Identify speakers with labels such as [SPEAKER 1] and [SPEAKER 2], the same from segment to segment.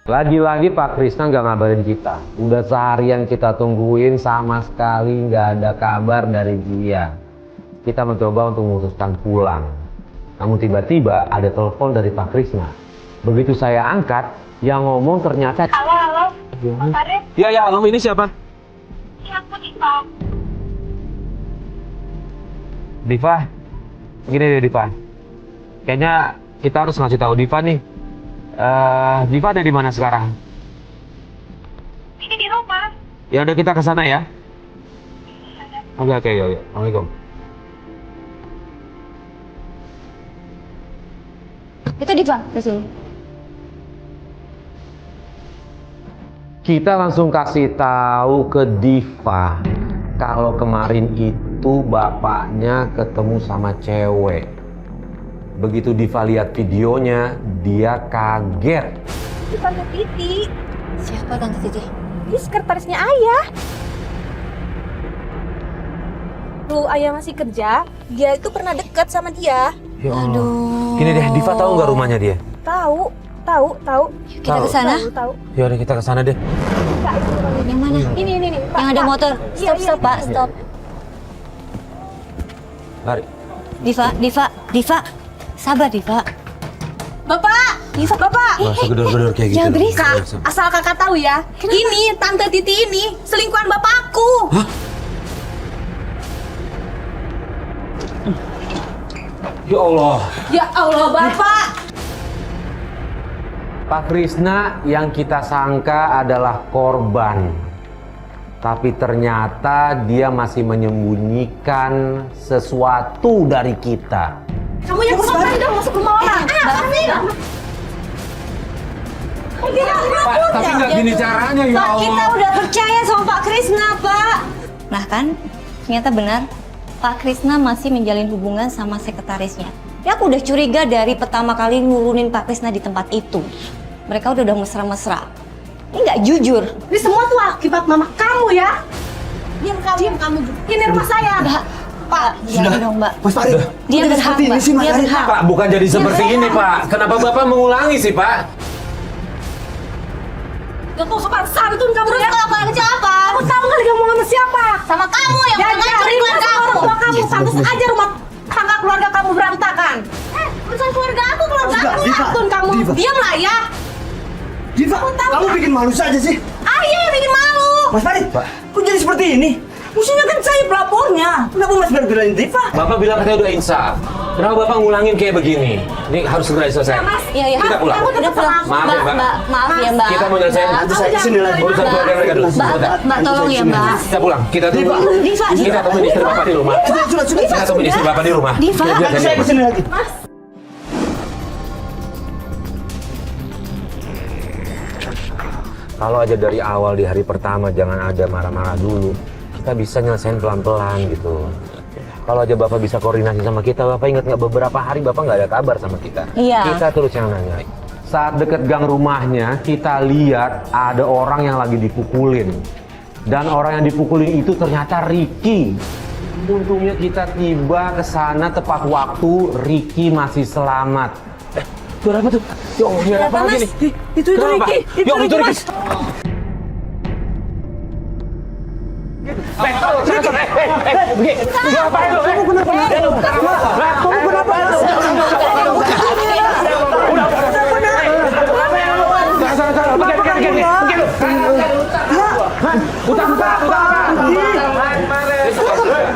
[SPEAKER 1] Lagi-lagi Pak Krisna nggak ngabarin kita. Udah seharian kita tungguin, sama sekali nggak ada kabar dari dia. Kita mencoba untuk memutuskan pulang. Namun tiba-tiba ada telepon dari Pak Krisna. Begitu saya angkat, yang ngomong ternyata...
[SPEAKER 2] Halo, Pak Farid?
[SPEAKER 1] Ya, halo, ini siapa?
[SPEAKER 2] Ini aku Diva.
[SPEAKER 1] Diva? Gini deh Diva. Kayaknya kita harus ngasih tahu Diva nih. Diva ada di mana sekarang?
[SPEAKER 2] Ini di rumah.
[SPEAKER 1] Ya udah, kita ke sana ya. Oke, yuk. Assalamualaikum.
[SPEAKER 3] Itu Diva, kesini.
[SPEAKER 1] Kita langsung kasih tahu ke Diva kalau kemarin itu bapaknya ketemu sama cewek. Begitu Diva lihat videonya, dia kaget.
[SPEAKER 4] Itu Tante Titi.
[SPEAKER 3] Siapa Tante Titi?
[SPEAKER 4] Ini sekretarisnya Ayah. Dulu Ayah masih kerja, dia itu pernah dekat sama dia.
[SPEAKER 1] Ya Allah.
[SPEAKER 3] Aduh.
[SPEAKER 1] Gini deh, Diva tahu nggak rumahnya dia?
[SPEAKER 4] Tahu.
[SPEAKER 3] Kita ke sana.
[SPEAKER 4] Tahu.
[SPEAKER 1] Ya udah, kita ke sana deh.
[SPEAKER 4] Enggak, itu rumahnya.
[SPEAKER 3] Yang mana?
[SPEAKER 4] Ini. Pak,
[SPEAKER 3] Yang ada
[SPEAKER 4] Pak.
[SPEAKER 3] motor.
[SPEAKER 4] Iya,
[SPEAKER 3] Stop, Pak, stop.
[SPEAKER 1] Mari.
[SPEAKER 3] Diva. Sabar, Diva.
[SPEAKER 4] Bapak! Bapak!
[SPEAKER 1] Masa gedor-gedor kayak gitu.
[SPEAKER 3] Jangan berisik.
[SPEAKER 4] Kak, asal kakak tahu ya, ini Tante Titi ini selingkuhan bapakku.
[SPEAKER 1] Hah? Ya Allah.
[SPEAKER 4] Ya Allah, Bapak.
[SPEAKER 1] Pak Krisna yang kita sangka adalah korban. Tapi ternyata dia masih menyembunyikan sesuatu dari kita.
[SPEAKER 4] Kamu yang kesana udah masuk rumah orang.
[SPEAKER 1] Pak, tapi nggak gini caranya ya Allah.
[SPEAKER 3] Kita udah percaya sama Pak Krisna, Pak. Nah kan, ternyata benar. Pak Krisna masih menjalin hubungan sama sekretarisnya. Ya aku udah curiga dari pertama kali nurunin Pak Krisna di tempat itu. Mereka udah mesra-mesra. Ini nggak jujur.
[SPEAKER 4] Ini semua tuh akibat mama kamu ya. Diam kamu. Ini rumah saya.
[SPEAKER 3] Mbak, Pak, jangan dong, Mbak.
[SPEAKER 5] Mas Farid,
[SPEAKER 3] Dia
[SPEAKER 5] kok jadi
[SPEAKER 3] berhak,
[SPEAKER 5] seperti ini
[SPEAKER 3] Mbak.
[SPEAKER 5] sih, Mas
[SPEAKER 3] Dia
[SPEAKER 5] Farid?
[SPEAKER 3] berhak.
[SPEAKER 1] Pak, bukan jadi seperti ini, Pak. Kenapa Bapak mengulangi sih, Pak?
[SPEAKER 4] Gak tau sopan santun kamu
[SPEAKER 3] Terus
[SPEAKER 4] ya.
[SPEAKER 3] kalau aku siapa?
[SPEAKER 4] Kamu tahu nggak dia ngomong sama siapa?
[SPEAKER 3] Sama kamu yang
[SPEAKER 4] Ya,
[SPEAKER 3] mengancam
[SPEAKER 4] jadi
[SPEAKER 3] keluarga
[SPEAKER 4] sama
[SPEAKER 3] kamu.
[SPEAKER 4] rumah kamu. Pantas aja rumah tangga keluarga kamu berantakan.
[SPEAKER 3] Urusan keluarga aku
[SPEAKER 5] Enggak, Diva.
[SPEAKER 4] Santun kamu.
[SPEAKER 5] Diva.
[SPEAKER 4] Diam lah ya.
[SPEAKER 5] Diva, kamu bikin malu saja sih.
[SPEAKER 4] Ayah yang bikin malu.
[SPEAKER 5] Mas Farid,
[SPEAKER 1] Pak.
[SPEAKER 5] kok jadi seperti ini? Mestinya kan saya pelapornya. Kenapa Mas Farid belain Diva?
[SPEAKER 1] Bapak bilang katanya udah insaf. Kenapa Bapak ngulangin kayak begini? Ini harus segera selesai.
[SPEAKER 3] Iya.
[SPEAKER 1] Kita pulang.
[SPEAKER 3] Udah pulang.
[SPEAKER 1] Maaf ya, Mbak.
[SPEAKER 3] Maaf ya, Mbak.
[SPEAKER 1] Kita mau nyelesain
[SPEAKER 5] Nanti saya kesini lagi.
[SPEAKER 1] urusan keluarga mereka dulu.
[SPEAKER 3] Mbak, tolong ya, Mbak.
[SPEAKER 1] Kita pulang. Kita tunggu.
[SPEAKER 3] Diva.
[SPEAKER 1] Kita tunggu istri Bapak di rumah.
[SPEAKER 5] Sudah.
[SPEAKER 1] Kita tunggu istri Bapak di rumah.
[SPEAKER 3] Diva.
[SPEAKER 1] Biar
[SPEAKER 5] Nanti
[SPEAKER 1] jadi
[SPEAKER 5] saya
[SPEAKER 1] aman.
[SPEAKER 5] kesini lagi.
[SPEAKER 1] Kalau aja dari awal di hari pertama jangan ada marah-marah dulu. Kita bisa nyelesain pelan-pelan gitu. Kalau aja Bapak bisa koordinasi sama kita, Bapak ingat nggak beberapa hari Bapak nggak ada kabar sama kita?
[SPEAKER 3] Iya.
[SPEAKER 1] Kita terus yang nanya. Saat deket gang rumahnya, kita lihat ada orang yang lagi dipukulin. Dan orang yang dipukulin itu ternyata Ricky. Untungnya kita tiba ke sana tepat waktu, Ricky masih selamat. Itu apa tuh? Ya Allah, ini apa lagi nih?
[SPEAKER 5] Itu
[SPEAKER 1] Kenapa?
[SPEAKER 5] Ricky.
[SPEAKER 1] Ya Allah, itu Ricky.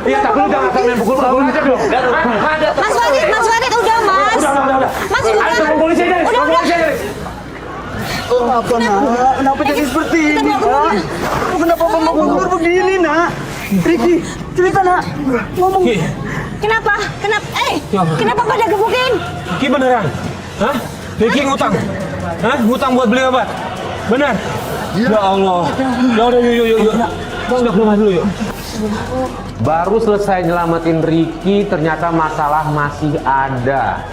[SPEAKER 1] Iya, tapi lu jangan sampai pukul-pukul aja dong.
[SPEAKER 3] Mas Farid, udah, Mas. Mas, udah.
[SPEAKER 1] Ayo, polisi aja. Polisi aja.
[SPEAKER 5] Apa, Nak? Kenapa jadi seperti ini, Nak? Kenapa Mama begini, Nak? Ricky, cerita, Nak. Ngomong.
[SPEAKER 3] Kenapa? Kenapa pada gebukin?
[SPEAKER 1] Ki beneran? Hah? Ricky ngutang? Hah? Ngutang buat beli obat? Benar? Ya Allah. Ya udah, yuk. Kita ke rumah dulu, yuk. Baru selesai nyelamatin Ricky, ternyata masalah masih ada.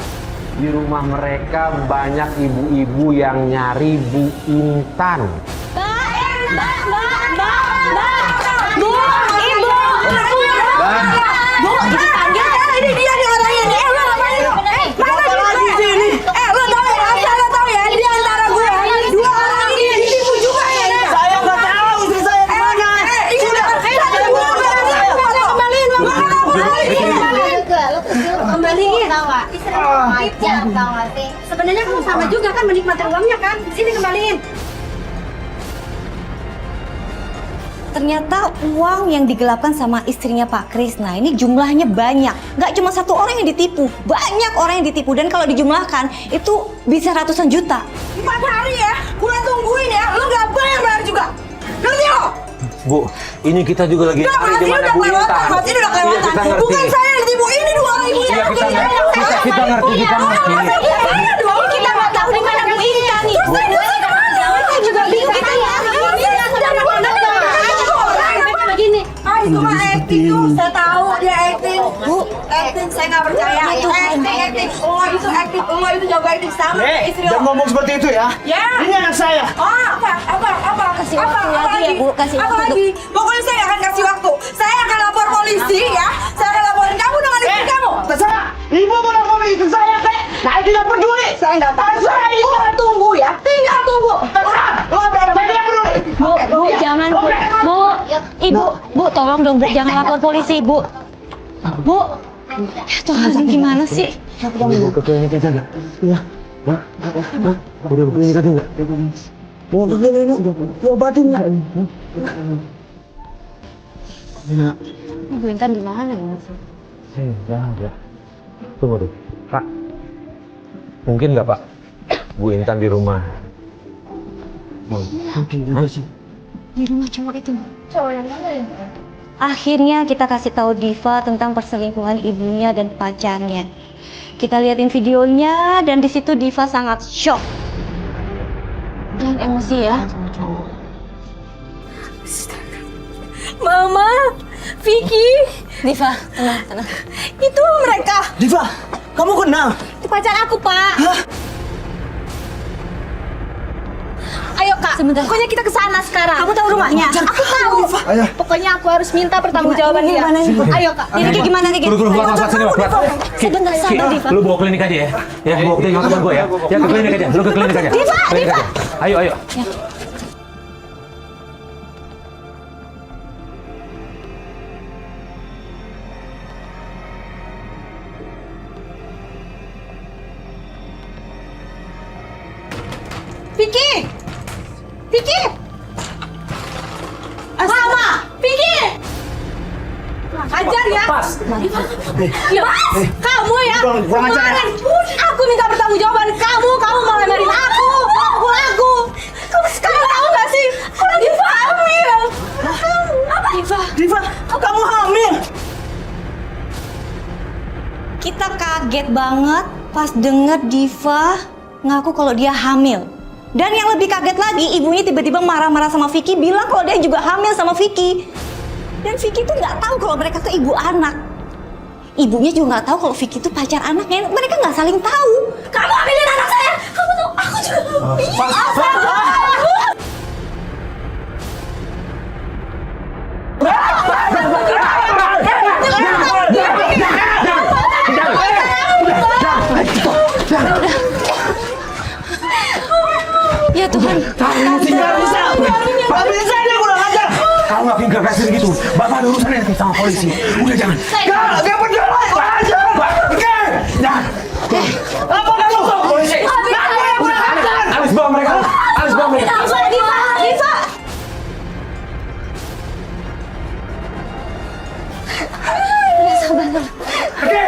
[SPEAKER 1] Di rumah mereka banyak ibu-ibu yang nyari Bu Intan.
[SPEAKER 4] Bu, dipanggil. Ini dia nih orangnya nih. Lo ngapain lo? Mana lagi sini? Lo tahu ya? Asal lo tahu ya? Di antara gue, dua orang dingin. Tahu nggak? Macam tahu nggak sih? Sebenarnya kamu sama juga kan menikmati uangnya kan? Sini kembaliin.
[SPEAKER 3] Ternyata uang yang digelapkan sama istrinya Pak Krisna ini jumlahnya banyak. Nggak cuma satu orang yang ditipu, banyak orang yang ditipu. Dan kalau dijumlahkan itu bisa ratusan juta.
[SPEAKER 4] 4 hari ya, udah tungguin ya. Lu nggak bayar juga. Ngerti lo?
[SPEAKER 1] Bu, ini kita juga lagi
[SPEAKER 4] Nggak,
[SPEAKER 1] cari
[SPEAKER 4] Mas,
[SPEAKER 1] di
[SPEAKER 4] ini
[SPEAKER 1] mana
[SPEAKER 4] udah
[SPEAKER 1] Bu
[SPEAKER 4] kelewatan.
[SPEAKER 1] Intan.
[SPEAKER 4] Mas, ini udah
[SPEAKER 1] Iya,
[SPEAKER 4] kelewatan.
[SPEAKER 1] kita ngerti.
[SPEAKER 4] Bukan saya yang ditipu, ini 2 orang ibu
[SPEAKER 1] Iya,
[SPEAKER 4] yang
[SPEAKER 1] kita ngerti. Kita ngerti.
[SPEAKER 3] Kita nggak tahu di mana Bu Intan nih.
[SPEAKER 4] Terus saya kemana? Kita juga bingung kita ya. Begini. Ah, itu mah acting tuh. Saya tahu dia acting. Bu, acting saya nggak percaya. Acting. Oh, itu acting. Oh, itu jago acting sama istri
[SPEAKER 5] Jangan
[SPEAKER 4] lo.
[SPEAKER 5] ngomong seperti itu ya.
[SPEAKER 4] Ya.
[SPEAKER 5] Ini anak saya.
[SPEAKER 4] Apa?
[SPEAKER 3] Kasih waktu lagi ya, Bu. Kasih
[SPEAKER 4] Apa
[SPEAKER 3] waktu.
[SPEAKER 4] lagi? Pokoknya saya akan kasih waktu. Saya akan lapor polisi ya. Saya akan laporin kamu dengan istri kamu.
[SPEAKER 5] Terserah. Ibu mau lapor istri saya, Kek. Saya tidak peduli. Saya nggak tahu. Saya
[SPEAKER 4] Tinggal tunggu ya. Tinggal tunggu.
[SPEAKER 5] terserah. Saya tidak peduli.
[SPEAKER 3] Bu, jangan Bu. Bu, Ibu, Bu, tolong dong Bu, jangan lapor polisi, Bu. Bu, ya Tuhan, gimana sih?
[SPEAKER 1] Bu, ke klinik aja nggak? Iya. Udah ke klinik aja nggak?
[SPEAKER 5] Mau obatin nggak?
[SPEAKER 3] Bu Intan di mana ya?
[SPEAKER 1] Ya. Tunggu dulu. Pak, mungkin nggak Pak? Bu Intan di rumah.
[SPEAKER 3] Di rumah cowok itu. Cowok yang mana ya? Akhirnya kita kasih tahu Diva tentang perselingkuhan ibunya dan pacarnya. Kita liatin videonya dan di situ Diva sangat shock. Dan emosi ya.
[SPEAKER 4] Mama, Vicky,
[SPEAKER 3] Diva, tenang.
[SPEAKER 4] itu mereka.
[SPEAKER 5] Diva, kamu kenal?
[SPEAKER 4] Itu pacar aku, Pak. Ayo Kak,
[SPEAKER 3] Sebentar.
[SPEAKER 4] pokoknya kita ke sana sekarang.
[SPEAKER 3] Kamu tahu rumahnya?
[SPEAKER 4] Aku tahu.
[SPEAKER 5] Ayo.
[SPEAKER 4] Pokoknya aku harus minta pertanggungjawaban dia. Ayo Kak.
[SPEAKER 3] Ini Riki gimana Riki?
[SPEAKER 1] Tunggu, Pak, sini, Pak.
[SPEAKER 3] Sebentar, sabar Diva.
[SPEAKER 1] Lu bawa klinik aja ya. Ya, bawa ke klinik teman gue ya. Ya, ke klinik aja. Lu ke klinik aja.
[SPEAKER 3] Diva,
[SPEAKER 1] Klinik
[SPEAKER 3] Diva.
[SPEAKER 1] aja. Ayo.
[SPEAKER 4] Vicky! Vicky! Mama! Vicky! Ajar ya!
[SPEAKER 1] Pas.
[SPEAKER 4] Ya, kamu ya!
[SPEAKER 5] Kurang ajar ya.
[SPEAKER 4] Kemarin aku minta pertanggungjawaban kamu malah marahin aku! Kamu sekarang tahu gak sih? Aku lagi hamil! Apa?
[SPEAKER 5] Diva, kamu hamil.
[SPEAKER 3] Kita kaget banget pas denger Diva ngaku kalau dia hamil. Dan yang lebih kaget lagi, ibunya tiba-tiba marah-marah sama Vicky, bilang kalau dia juga hamil sama Vicky. Dan Vicky tuh nggak tahu kalau mereka tuh ibu anak. Ibunya juga nggak tahu kalau Vicky tuh pacar anaknya. Mereka nggak saling tahu.
[SPEAKER 4] Kamu hamilin anak saya! Kamu tuh, aku juga
[SPEAKER 3] Ya Tuhan.
[SPEAKER 5] Nggak bisa. Nggak bisa dia kurang ajar.
[SPEAKER 1] Kamu nggak pinggir kasih gitu. Bapak ada urusan nanti sama polisi. Udah jangan.
[SPEAKER 5] Nggak peduli. Kurang ajar. Oke.
[SPEAKER 1] Jangan.
[SPEAKER 5] Apa kamu?
[SPEAKER 1] Polisi. Alis bawa mereka.
[SPEAKER 3] Diva.
[SPEAKER 5] Oke.